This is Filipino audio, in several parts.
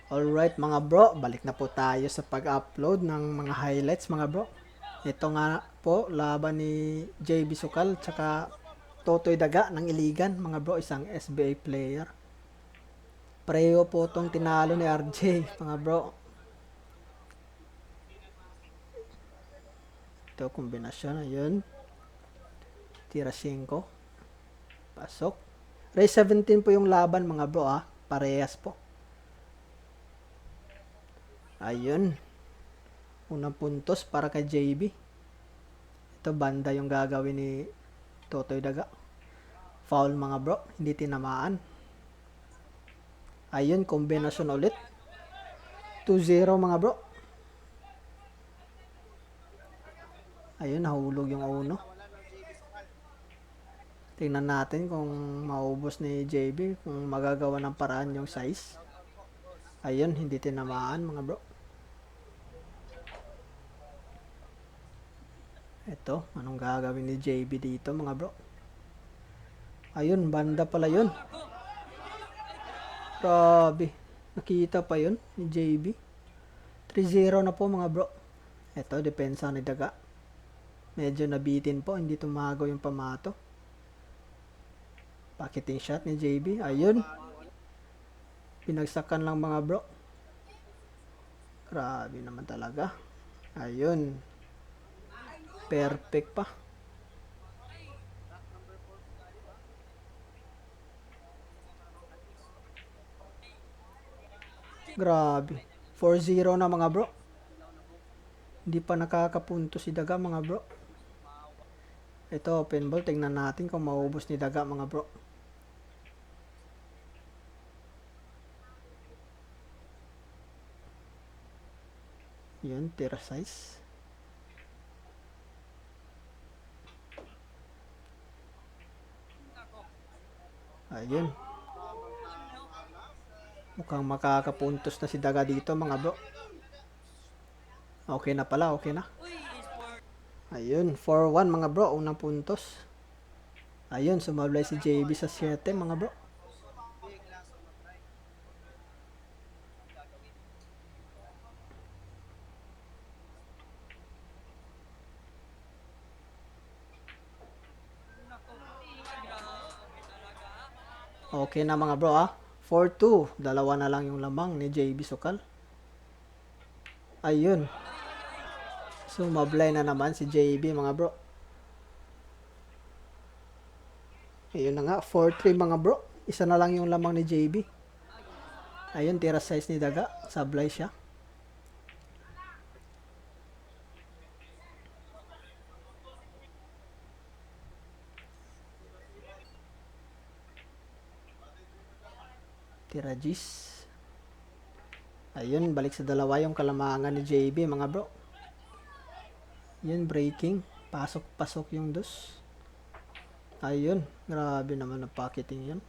Alright mga bro, balik na po tayo sa pag-upload ng mga highlights mga bro. Ito nga po, laban ni JB Sukal tsaka Totoy Daga ng Iligan mga bro, isang SBA player. Pareho po itong tinalo ni RJ mga bro. Ito kombinasyon, ayun. Tira 5, pasok. Race 17 po yung laban mga bro parehas po. Ayun, unang puntos para kay JB. Ito banda yung gagawin ni Totoy Daga. Foul mga bro, hindi tinamaan. Ayun, kombinasyon ulit. 2-0 mga bro. Ayun, nahulog yung uno. Tingnan natin kung maubos ni JB, kung magagawa ng paraan yung size. Ayun, hindi tinamaan mga bro. Ito, anong gagawin ni JB dito mga bro? Ayun, banda pala yun. Grabe, nakita pa yun ni JB. 3-0 na po mga bro. Ito, depensa ni Daga. Medyo nabitin po, hindi tumago yung pamato. Pakiting shot ni JB. Ayun. Pinagsakan lang mga bro. Grabe naman talaga. Ayun. Perfect pa. Grabe. 4-0 na mga bro. Hindi pa nakakapunto si Daga mga bro. Ito, open ball. Tingnan natin kung maubos ni Daga mga bro. Yun, tira size. Ayun. Mukhang makakapuntos na si Daga dito mga bro. Okay na pala, okay na. Ayun, 4-1 mga bro, unang puntos. Ayun, sumablay si JB sa 7 mga bro. Okay na mga bro 4-2. Dalawa na lang yung lamang ni JB Sukal. Ayun. Sumablay na naman si JB mga bro. Ayun na nga, 4-3 mga bro. Isa na lang yung lamang ni JB. Ayun, tira size ni Daga. Sablay siya. Tira Gis. Ayun, balik sa dalawa yung kalamangan ni JB mga bro. Yun, breaking. Pasok-pasok yung dos. Ayun, grabe naman ang pocketing yun.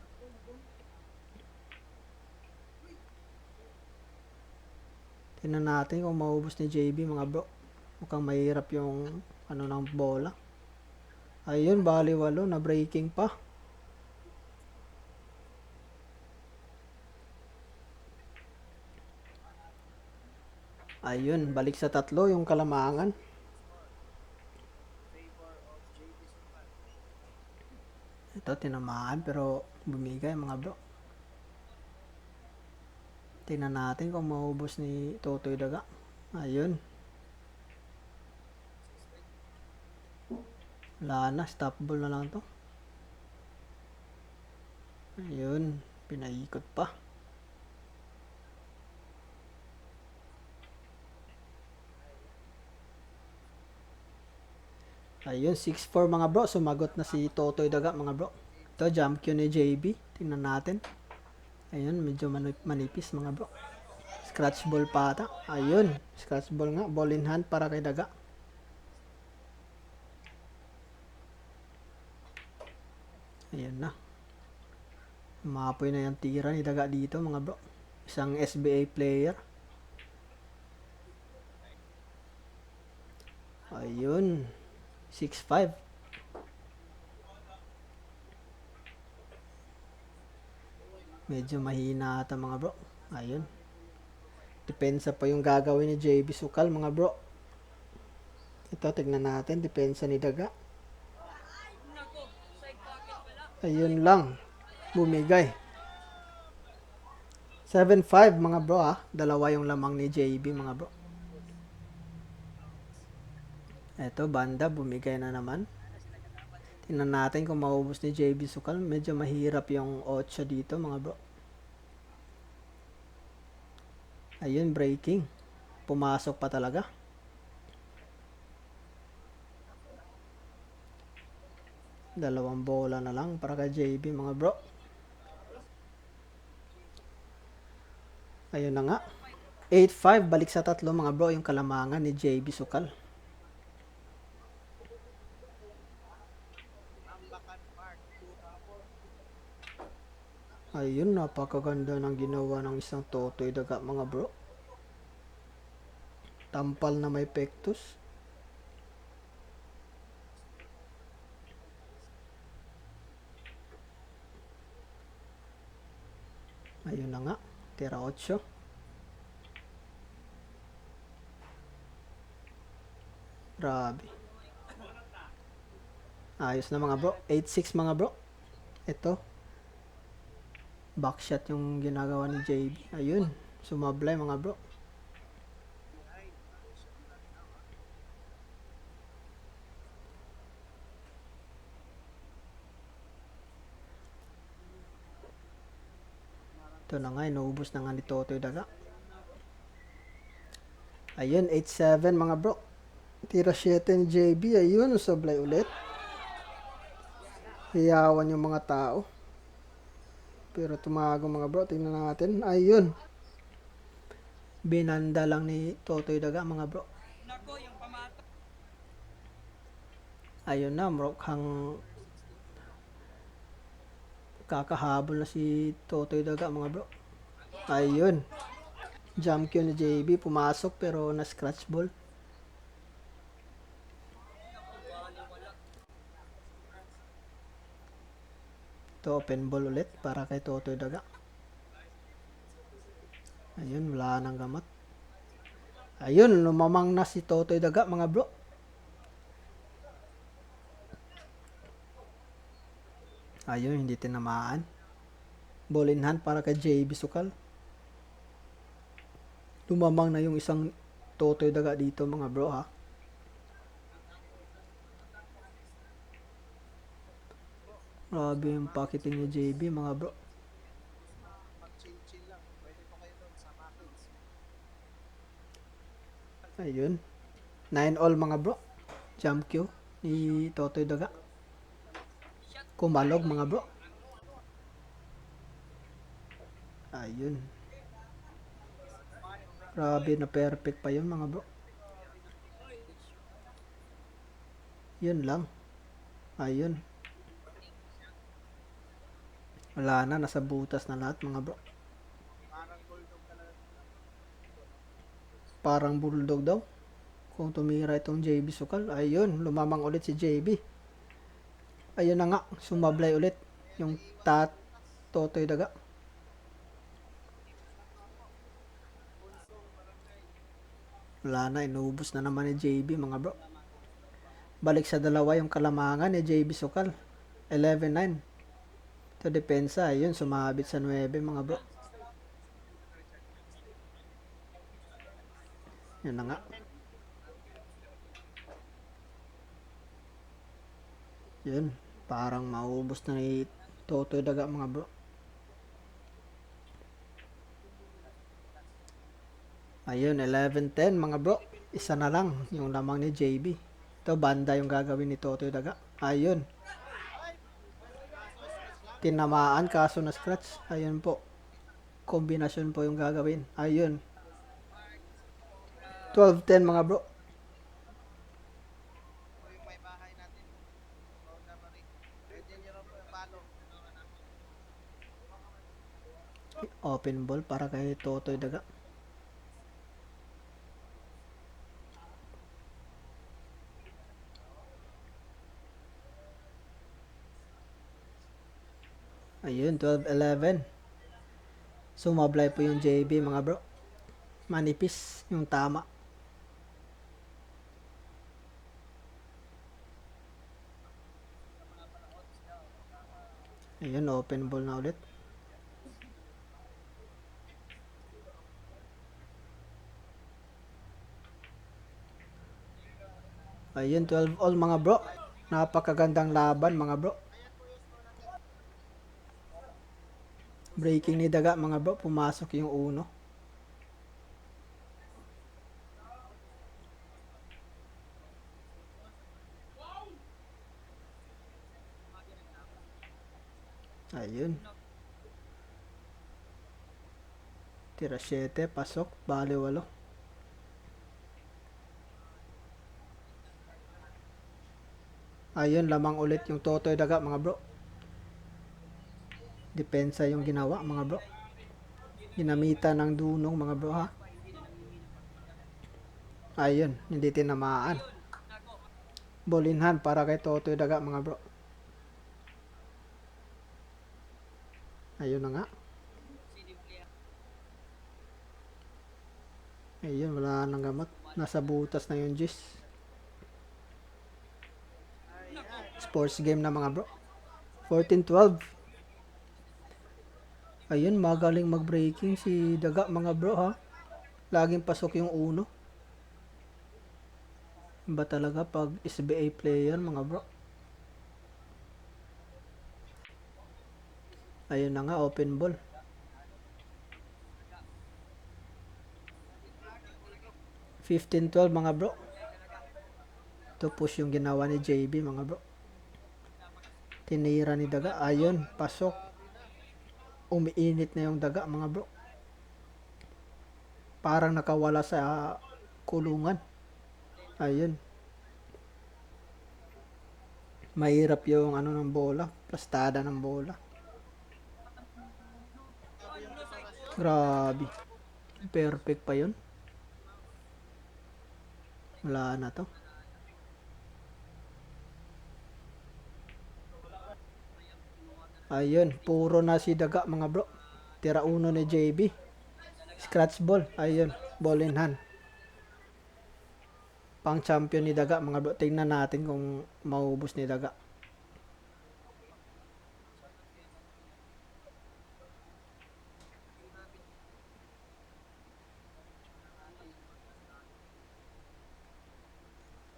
Tingnan natin kung maubos ni JB mga bro. Mukhang mahirap yung ng bola. Ayun, bali walo na breaking pa. Ayun, balik sa tatlo yung kalamangan. Ito, tinamaan pero bumigay mga bro. Tingnan natin kung maubos ni Totoy Daga. Ayun. Wala na, stop ball na lang to. Ayun, pinaikot pa. Ayun, 6-4 mga bro. Sumagot na si Totoy Daga mga bro. Ito, jump cue ni JB. Tingnan natin. Ayun, medyo manipis mga bro. Scratch ball pa ata. Ayun, scratch ball nga. Ball in hand para kay Daga. Ayun na. Mapoy na yung tira ni Daga dito mga bro. Isang SBA player. Ayun. 6-5. Medyo mahina ata mga bro. Ayun. Depensa pa yung gagawin ni JB Sukal, mga bro. Ito, tignan natin. Depensa ni Daga. Ayun lang. Bumigay. 7-5 mga bro ah. Dalawa yung lamang ni JB mga bro. Ito, banda. Bumigay na naman. Tingnan natin kung maubos ni JB Sukal. Medyo mahirap yung 8 dito mga bro. Ayun, breaking. Pumasok pa talaga. Dalawang bola na lang para kay JB mga bro. Ayun na nga. 8-5 balik sa tatlo mga bro yung kalamangan ni JB Sukal. Ayun, napakaganda ng ginawa ng isang Totoy Daga mga bro. Tampal na may pectus. Ayun na nga. Tira 8. Grabe. Ayos na mga bro. 8-6 mga bro. Ito. Backshot yung ginagawa ni JB. Ayun. Sumablay mga bro. Ito na nga. Inuubos na nga ni Totoy Daga. Ayun. 8-7 mga bro. Tira 7 ni JB. Ayun. Sablay ulit. Hiyawan yung mga tao. Pero tumago mga bro. Tingnan natin. Ayun. Binanda lang ni Totoy Daga mga bro. Ayun na. Mukhang kakahabol na si Totoy Daga mga bro. Ayun. Jump cue ni JB. Pumasok pero na scratch ball. Ito open ball ulit para kay Totoy Daga. Ayun, wala nang gamot. Ayun, lumamang na si Totoy Daga mga bro. Ayun, hindi tinamaan. Ball in hand para kay JB Sukal. Lumamang na yung isang Totoy Daga dito mga bro ha. Grabe yung pocketing ni JB mga bro. Ayun. 9-all mga bro. Jump cue ni Totoy Daga. Kumalog mga bro. Ayun. Grabe na perfect pa yun mga bro. Yun lang. Ayun. Wala na. Nasa butas na lahat mga bro. Parang bulldog daw. Kung tumira itong JB Sukal. Ayun. Lumamang ulit si JB. Ayun na nga. Sumablay ulit. Yung Totoy Daga. Wala na. Inubos na naman ni JB mga bro. Balik sa dalawa yung kalamangan ni JB Sukal. 11-9. Ito depensa. Ayun. Sumabit sa 9 mga bro. Yun na nga. Yun. Parang maubos na ni Totoy Daga mga bro. Ayun. 11-10 mga bro. Isa na lang yung lamang ni JB. Ito banda yung gagawin ni Totoy Daga. Ayun. Tinamaan kaso na scratch. Ayun po. Kombinasyon po yung gagawin. Ayun. 12-10 mga bro. Open ball para kay Totoy Daga. Ayun, 12-11. Sumablay po yung JB mga bro. manipis yung tama. Ayun, open ball na ulit. Ayun, 12 all mga bro. Napakagandang laban mga bro. Breaking ni Daga mga bro, pumasok yung uno. Ayun. Tira 7, pasok, bali 8. Ayun, lamang ulit yung Totoy Daga mga bro. Depensa yung ginawa mga bro. Ginamitan ng dunong mga bro ha. Ayun, hindi tinamaan. Bolinhan para kay Totoy Daga mga bro. Ayun na nga. Ayun, wala nang gamot. Nasa butas na yung Gis. Sports game na mga bro. 14-12. Ayun, magaling mag-breaking si Daga mga bro ha. Laging pasok yung uno. Ba talaga pag SBA player mga bro. Ayun na nga, open ball. 15-12 mga bro. Ito push yung ginawa ni JB mga bro. Tinira ni Daga. Ayun, pasok. Umiinit na yung Daga mga bro. Parang nakawala sa kulungan. Ayun. Mahirap yung ano ng bola. Plastada ng bola. Grabe. Perfect pa yun. Wala na to. Ayun, puro na si Daga mga bro. Tira uno ni JB. Scratch ball. Ayun, ball in hand. Pang champion ni Daga mga bro. Tingnan natin kung maubos ni Daga.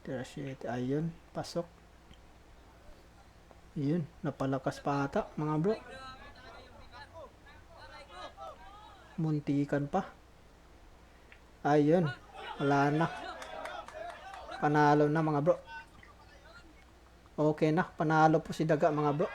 Tira 7. Ayun, pasok. Ayun, napalakas pa ata mga bro. Muntikan pa. Ayun, wala na. Panalo na mga bro. Okay na, panalo po si Daga mga bro.